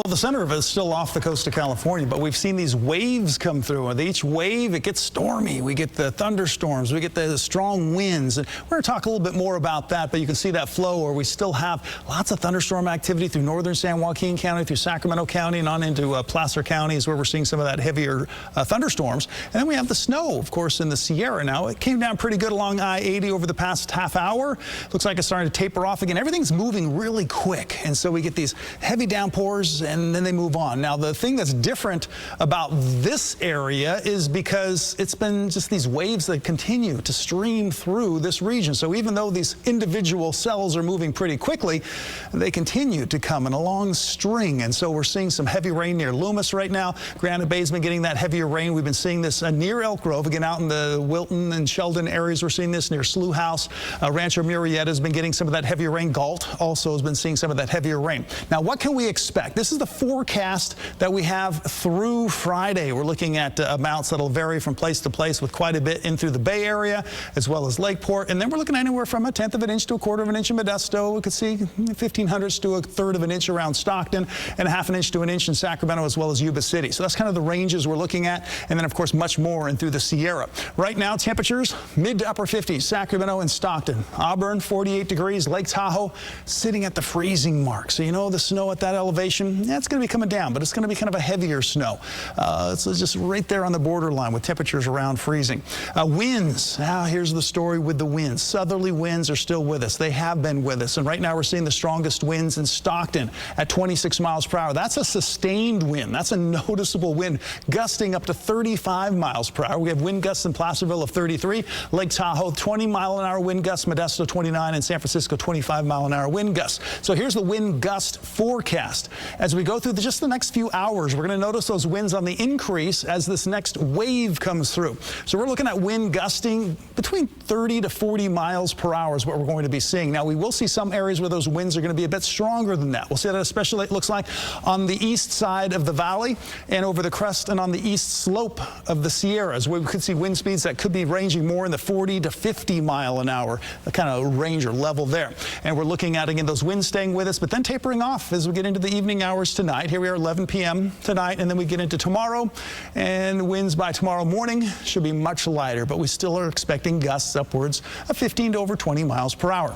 Well, the center of it is still off the coast of California, but we've seen these waves come through. With each wave, it gets stormy. We get the thunderstorms. We get the strong winds. And we're going to talk a little bit more about that, but you can see that flow where we still have lots of thunderstorm activity through northern San Joaquin County, through Sacramento County, and on into Placer County is where we're seeing some of that heavier thunderstorms. And then we have the snow, of course, in the Sierra now. It came down pretty good along I-80 over the past half hour. Looks like it's starting to taper off again. Everything's moving really quick, and so we get these heavy downpours, and then they move on. Now, the thing that's different about this area is because it's been just these waves that continue to stream through this region. So even though these individual cells are moving pretty quickly, they continue to come in a long string. And so we're seeing some heavy rain near Loomis right now. Granite Bay's been getting that heavier rain. We've been seeing this near Elk Grove, again out in the Wilton and Sheldon areas. We're seeing this near Slough House. Rancho Murrieta has been getting some of that heavier rain. Galt also has been seeing some of that heavier rain. Now, what can we expect? This is the forecast that we have through Friday. We're looking at amounts that'll vary from place to place, with quite a bit in through the Bay Area as well as Lakeport. And then we're looking at anywhere from 1/10 of an inch to 1/4 of an inch in Modesto. We could see 1/1500ths to 1/3 of an inch around Stockton, and 1/2 inch to an inch in Sacramento as well as Yuba City. So that's kind of the ranges we're looking at. And then, of course, much more in through the Sierra. Right now, temperatures mid to upper 50s, Sacramento and Stockton. Auburn, 48 degrees. Lake Tahoe sitting at the freezing mark. So, you know, the snow at that elevation, yeah, it's going to be coming down, but it's going to be kind of a heavier snow. It's just right there on the borderline with temperatures around freezing. Winds. Now, here's the story with the winds. Southerly winds are still with us. They have been with us. And right now we're seeing the strongest winds in Stockton at 26 miles per hour. That's a sustained wind. That's a noticeable wind, gusting up to 35 miles per hour. We have wind gusts in Placerville of 33, Lake Tahoe 20-mile-an-hour wind gusts, Modesto 29, and San Francisco 25-mile-an-hour wind gusts. So here's the wind gust forecast. As we go through just the next few hours, we're going to notice those winds on the increase as this next wave comes through. So we're looking at wind gusting between 30 to 40 miles per hour is what we're going to be seeing. Now, we will see some areas where those winds are going to be a bit stronger than that. We'll see that especially, it looks like, on the east side of the valley and over the crest and on the east slope of the Sierras, where we could see wind speeds that could be ranging more in the 40 to 50 mile an hour kind of range or level there. And we're looking at, again, those winds staying with us, but then tapering off as we get into the evening hours tonight. Here we are, 11 p.m. tonight, and then we get into tomorrow, and winds by tomorrow morning should be much lighter, but we still are expecting gusts upwards of 15 to over 20 miles per hour.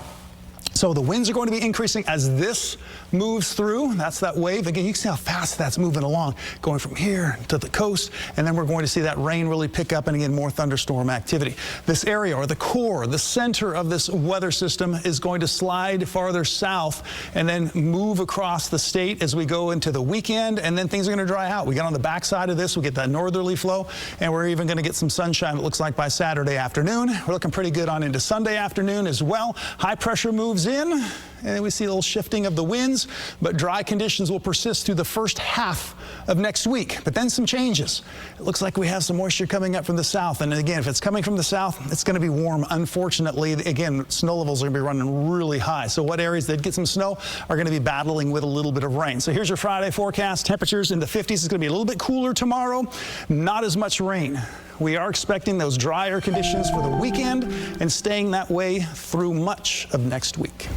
So the winds are going to be increasing as this moves through. That's that wave. Again, you can see how fast that's moving along, going from here to the coast. And then we're going to see that rain really pick up, and again, more thunderstorm activity. This area, or the core, the center of this weather system, is going to slide farther south and then move across the state as we go into the weekend. And then things are going to dry out. We get on the backside of this, we get that northerly flow, and we're even going to get some sunshine, it looks like, by Saturday afternoon. We're looking pretty good on into Sunday afternoon as well. High pressure moves in, and we see a little shifting of the winds, but dry conditions will persist through the first half of next week. But then some changes. It looks like we have some moisture coming up from the south, and again, if it's coming from the south, it's going to be warm. Unfortunately, again, snow levels are going to be running really high. So what areas that get some snow are going to be battling with a little bit of rain. So here's your Friday forecast. Temperatures in the 50s. It's going to be a little bit cooler tomorrow. Not as much rain. We are expecting those drier conditions for the weekend and staying that way through much of next week.